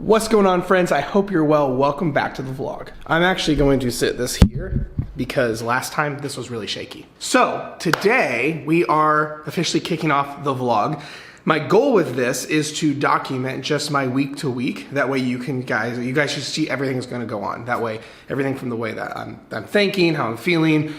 What's going on, friends? I hope you're well. Welcome back to the vlog. I'm actually going to sit this here because last time this was really shaky. So today we are officially kicking off the vlog. My goal with this is to document just my week to week. That way you guys should see everything that's going to go on. That way, everything from the way that I'm thinking, how I'm feeling,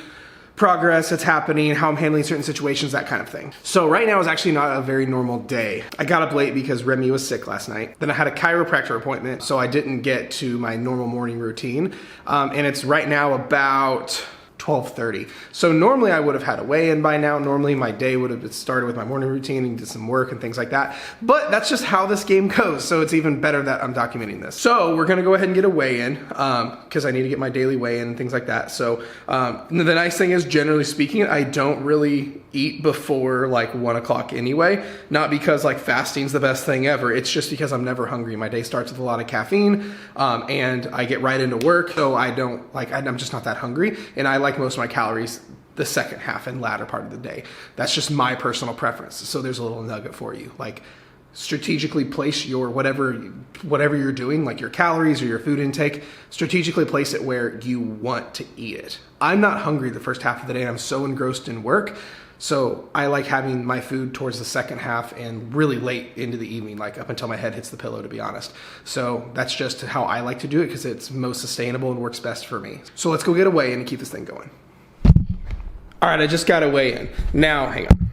progress that's happening, how I'm handling certain situations, that kind of thing. So right now is actually not a very normal day. I got up late because Remy was sick last night. Then I had a chiropractor appointment, so I didn't get to my normal morning routine. And it's right now about 12:30. So normally I would have had a weigh-in by now. Normally my day would have started with my morning routine and did some work and things like that. But that's just how this game goes. So it's even better that I'm documenting this. So we're gonna go ahead and get a weigh-in because I need to get my daily weigh-in and things like that. So the nice thing is, generally speaking, I don't really eat before like 1 o'clock anyway. Not because like fasting's the best thing ever. It's just because I'm never hungry. My day starts with a lot of caffeine and I get right into work. So I'm just not that hungry. And I like most of my calories the second half and latter part of the day. That's just my personal preference. So there's a little nugget for you. Like, strategically place your whatever you're doing, like your calories or your food intake, strategically place it where you want to eat it. I'm not hungry the first half of the day. I'm so engrossed in work. So I like having my food towards the second half and really late into the evening, like up until my head hits the pillow, to be honest. So that's just how I like to do it because it's most sustainable and works best for me. So let's go get a weigh-in and keep this thing going. All right, I just got a weigh-in. Now, hang on.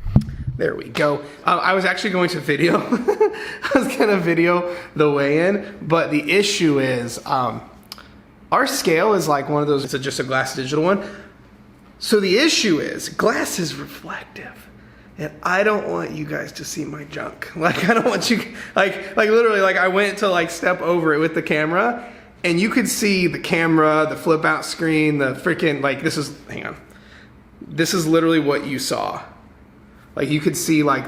There we go. I was actually going to video. I was gonna video the weigh-in, but the issue is our scale is like one of those, it's just a glass digital one. So the issue is glass is reflective and I don't want you guys to see my junk. Like, I don't want you, like literally, like I went to like step over it with the camera and you could see the camera, the flip out screen, the freaking, like hang on. This is literally what you saw. Like you could see like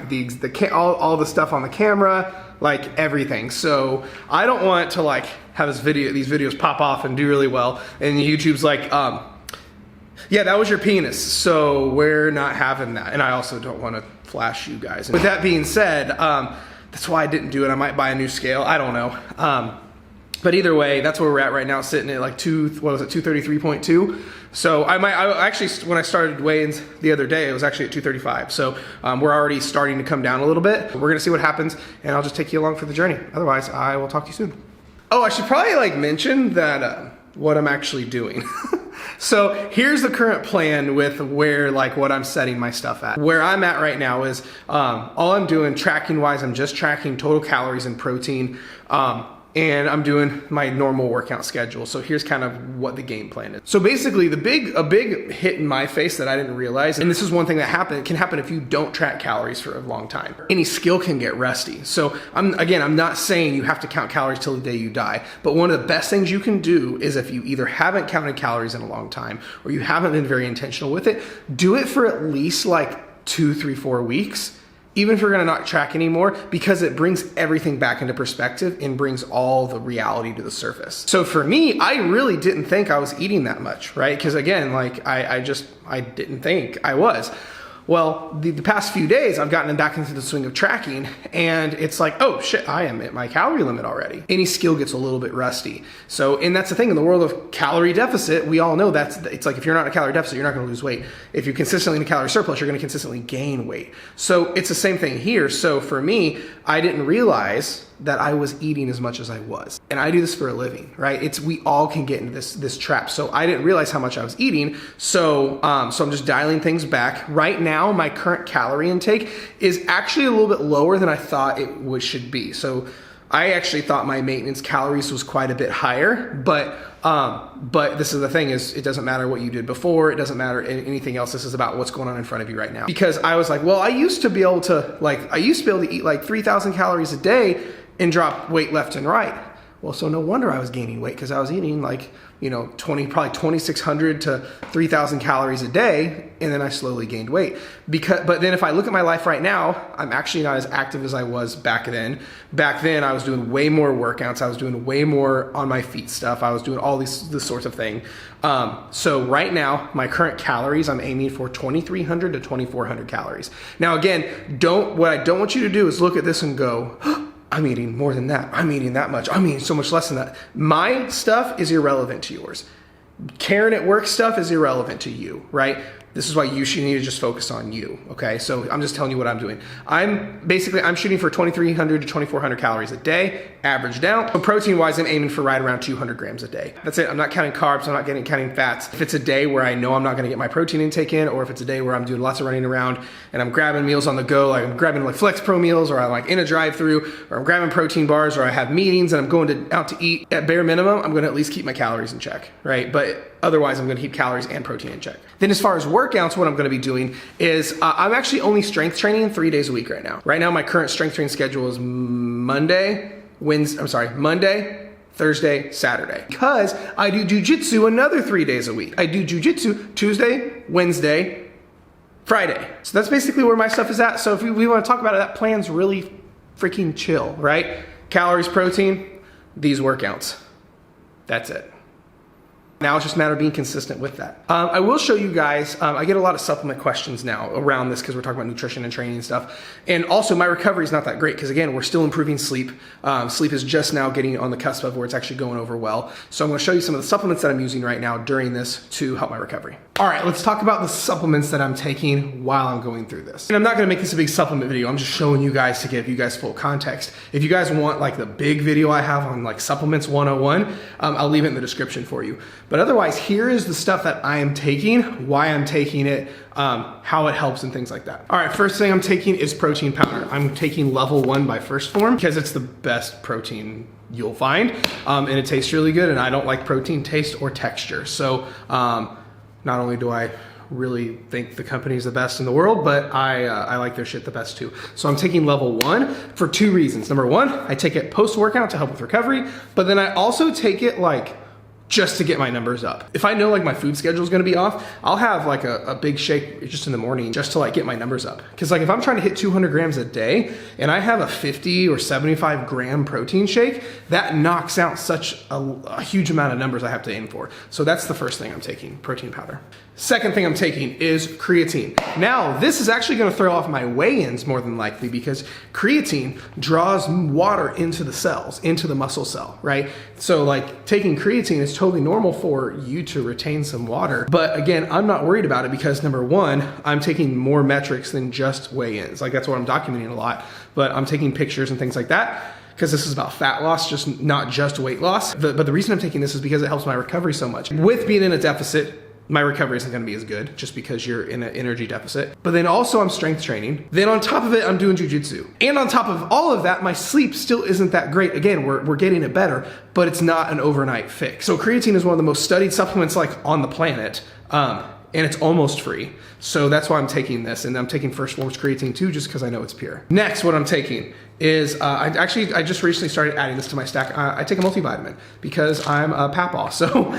all the stuff on the camera, like everything. So I don't want to like have these videos pop off and do really well. And YouTube's like, yeah, that was your penis, so we're not having that. And I also don't want to flash you guys. With that being said, that's why I didn't do it. I might buy a new scale, I don't know. But either way, that's where we're at right now, sitting at like 233.2. So I actually, when I started weigh-ins the other day, it was actually at 235. So we're already starting to come down a little bit. We're gonna see what happens, and I'll just take you along for the journey. Otherwise, I will talk to you soon. Oh, I should probably like mention that what I'm actually doing. So here's the current plan with what I'm setting my stuff at. Where I'm at right now is all I'm doing tracking wise, I'm just tracking total calories and protein. And I'm doing my normal workout schedule. So here's kind of what the game plan is. So basically a big hit in my face that I didn't realize, and this is one thing that can happen if you don't track calories for a long time. Any skill can get rusty. So I'm not saying you have to count calories till the day you die, but one of the best things you can do is if you either haven't counted calories in a long time or you haven't been very intentional with it, do it for at least like 2, 3, 4 weeks. Even if you're gonna not track anymore, because it brings everything back into perspective and brings all the reality to the surface. So for me, I really didn't think I was eating that much, right? Because again, like I didn't think I was. Well, the past few days, I've gotten back into the swing of tracking and it's like, oh shit, I am at my calorie limit already. Any skill gets a little bit rusty. So, and that's the thing in the world of calorie deficit, we all know it's like if you're not in a calorie deficit, you're not gonna lose weight. If you're consistently in a calorie surplus, you're gonna consistently gain weight. So it's the same thing here. So for me, I didn't realize that I was eating as much as I was. And I do this for a living, right? We all can get into this trap. So I didn't realize how much I was eating. So I'm just dialing things back. Right now, my current calorie intake is actually a little bit lower than I thought it should be. So I actually thought my maintenance calories was quite a bit higher, but this is the thing is it doesn't matter what you did before. It doesn't matter anything else. This is about what's going on in front of you right now. Because I was like, well, I used to be able to eat like 3,000 calories a day and drop weight left and right. Well, so no wonder I was gaining weight because I was eating like, probably 2,600 to 3,000 calories a day, and then I slowly gained weight. But then if I look at my life right now, I'm actually not as active as I was back then. Back then, I was doing way more workouts. I was doing way more on my feet stuff. I was doing all this sorts of thing. So right now, my current calories, I'm aiming for 2,300 to 2,400 calories. Now again, what I don't want you to do is look at this and go, I'm eating more than that. I'm eating that much. I'm eating so much less than that. My stuff is irrelevant to yours. Karen at work stuff is irrelevant to you, right? This is why you should need to just focus on you, okay? So I'm just telling you what I'm doing. I'm shooting for 2,300 to 2,400 calories a day, averaged out. So protein-wise, I'm aiming for right around 200 grams a day. That's it. I'm not counting carbs. I'm not counting fats. If it's a day where I know I'm not gonna get my protein intake in, or if it's a day where I'm doing lots of running around and I'm grabbing meals on the go, like I'm grabbing like Flex Pro meals, or I'm like in a drive-through, or I'm grabbing protein bars, or I have meetings and I'm going out to eat, at bare minimum, I'm gonna at least keep my calories in check, right? But otherwise, I'm gonna keep calories and protein in check. Then as far as workouts, what I'm gonna be doing is I'm actually only strength training 3 days a week right now. Right now, my current strength training schedule is Monday, Thursday, Saturday. Because I do jujitsu another 3 days a week. I do jujitsu Tuesday, Wednesday, Friday. So that's basically where my stuff is at. So if we wanna talk about it, that plan's really freaking chill, right? Calories, protein, these workouts. That's it. Now it's just a matter of being consistent with that. I will show you guys, I get a lot of supplement questions now around this because we're talking about nutrition and training and stuff. And also my recovery is not that great because again, we're still improving sleep. Sleep is just now getting on the cusp of where it's actually going over well. So I'm gonna show you some of the supplements that I'm using right now during this to help my recovery. All right, let's talk about the supplements that I'm taking while I'm going through this. And I'm not gonna make this a big supplement video. I'm just showing you guys to give you guys full context. If you guys want like the big video I have on like supplements 101, I'll leave it in the description for you. But otherwise, here is the stuff that I am taking, why I'm taking it, how it helps and things like that. All right, first thing I'm taking is protein powder. I'm taking level 1 by First Form because it's the best protein you'll find, and it tastes really good, and I don't like protein taste or texture. So not only do I really think the company is the best in the world, but I like their shit the best too. So I'm taking level 1 for 2 reasons. Number 1, I take it post-workout to help with recovery, but then I also take it like just to get my numbers up. If I know like my food schedule is gonna be off, I'll have like a big shake just in the morning just to like get my numbers up. Cause like if I'm trying to hit 200 grams a day and I have a 50 or 75 gram protein shake, that knocks out such a huge amount of numbers I have to aim for. So that's the first thing I'm taking, protein powder. Second thing I'm taking is creatine. Now, this is actually gonna throw off my weigh-ins more than likely because creatine draws water into the cells, into the muscle cell, right? So like taking creatine is totally normal for you to retain some water. But again, I'm not worried about it because number 1, I'm taking more metrics than just weigh-ins. Like that's what I'm documenting a lot, but I'm taking pictures and things like that because this is about fat loss, just not just weight loss. But the reason I'm taking this is because it helps my recovery so much. With being in a deficit, my recovery isn't gonna be as good just because you're in an energy deficit. But then also I'm strength training. Then on top of it, I'm doing jujitsu. And on top of all of that, my sleep still isn't that great. Again, we're getting it better, but it's not an overnight fix. So creatine is one of the most studied supplements like on the planet. And it's almost free. So that's why I'm taking this. And I'm taking First Form's creatine too, just because I know it's pure. Next, what I'm taking is, I just recently started adding this to my stack. I take a multivitamin because I'm a papaw. So,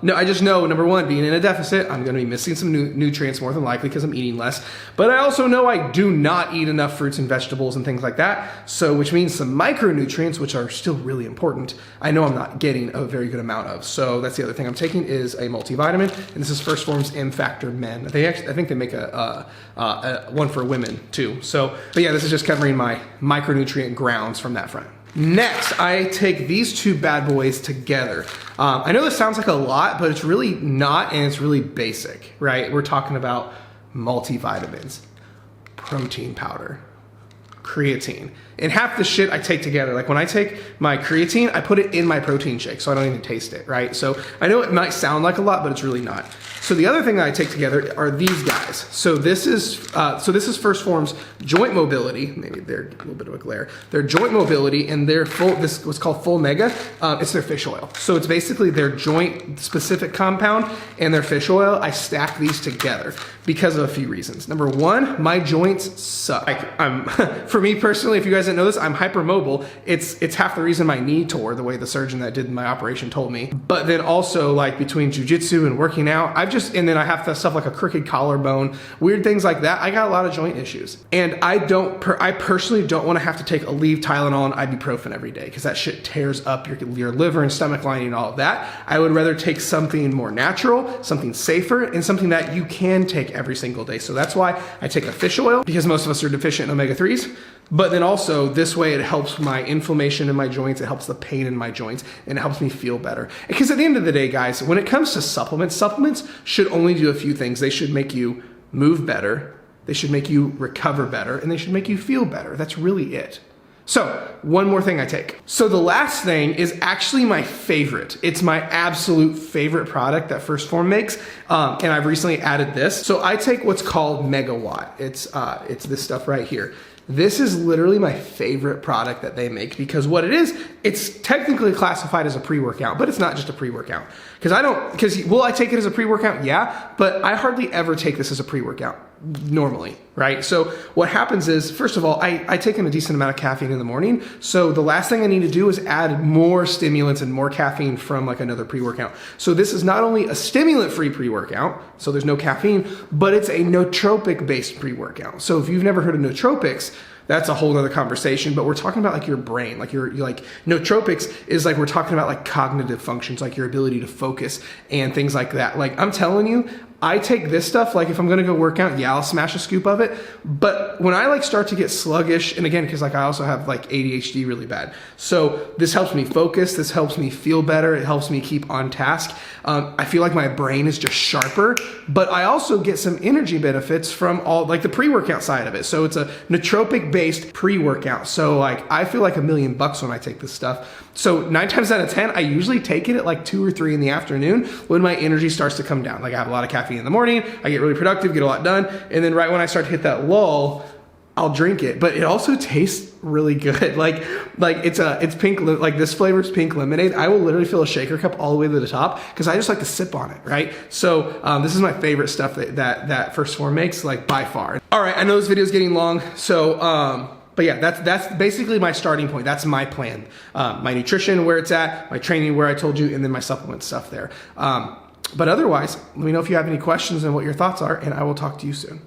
no, I just know, number 1, being in a deficit, I'm gonna be missing some nutrients more than likely because I'm eating less. But I also know I do not eat enough fruits and vegetables and things like that. So, which means some micronutrients, which are still really important, I know I'm not getting a very good amount of. So that's the other thing I'm taking is a multivitamin. And this is First Form's M Factor Men. I think they make a one for women too. So, but yeah, this is just covering my micronutrient grounds from that front. Next, I take these 2 bad boys together. I know this sounds like a lot, but it's really not, and it's really basic, right? We're talking about multivitamins, protein powder, creatine. And half the shit I take together, like when I take my creatine, I put it in my protein shake so I don't even taste it, right? So I know it might sound like a lot, but it's really not. So the other thing that I take together are these guys. So this is First Form's joint mobility. Maybe they're a little bit of a glare. Their joint mobility and their this what's called full mega. It's their fish oil. So it's basically their joint specific compound and their fish oil. I stack these together because of a few reasons. Number 1, my joints suck. For me personally, if you guys didn't know this, I'm hypermobile. It's half the reason my knee tore, the way the surgeon that did my operation told me. But then also like between jujitsu and working out, and then I have stuff like a crooked collarbone, weird things like that. I got a lot of joint issues. And I personally don't want to have to take Aleve, Tylenol, and ibuprofen every day because that shit tears up your liver and stomach lining and all of that. I would rather take something more natural, something safer, and something that you can take every single day. So that's why I take a fish oil because most of us are deficient in omega-3s. But then also this way it helps my inflammation in my joints, it helps the pain in my joints, and it helps me feel better. Because at the end of the day, guys, when it comes to supplements should only do a few things. They should make you move better, they should make you recover better, and they should make you feel better. That's really it. So, one more thing I take. So the last thing is actually my favorite. It's my absolute favorite product that First Form makes, and I've recently added this. So I take what's called Megawatt. It's this stuff right here. This is literally my favorite product that they make because what it is, it's technically classified as a pre-workout, but it's not just a pre-workout. Will I take it as a pre-workout? Yeah, but I hardly ever take this as a pre-workout normally, right? So what happens is, first of all, I take in a decent amount of caffeine in the morning. So the last thing I need to do is add more stimulants and more caffeine from like another pre-workout. So this is not only a stimulant-free pre-workout, so there's no caffeine, but it's a nootropic-based pre-workout. So if you've never heard of nootropics, that's a whole other conversation, but we're talking about like your brain, like you're like nootropics is like, we're talking about like cognitive functions, like your ability to focus and things like that. Like I'm telling you, I take this stuff, like if I'm gonna go work out, yeah, I'll smash a scoop of it. But when I like start to get sluggish, and again, cause like I also have like ADHD really bad. So this helps me focus, this helps me feel better, it helps me keep on task. I feel like my brain is just sharper, but I also get some energy benefits from all like the pre-workout side of it. So it's a nootropic based pre-workout. So like I feel like $1 million when I take this stuff. So 9 times out of 10, I usually take it at like 2 or 3 in the afternoon when my energy starts to come down. Like I have a lot of caffeine in the morning, I get really productive, get a lot done. And then right when I start to hit that lull, I'll drink it, but it also tastes really good. Like it's pink, like this flavor's pink lemonade. I will literally fill a shaker cup all the way to the top because I just like to sip on it, right? So this is my favorite stuff that First Form makes, like by far. All right, I know this video is getting long, so but yeah, that's basically my starting point. That's my plan. My nutrition, where it's at, my training, where I told you, and then my supplement stuff there. But otherwise, let me know if you have any questions and what your thoughts are, and I will talk to you soon.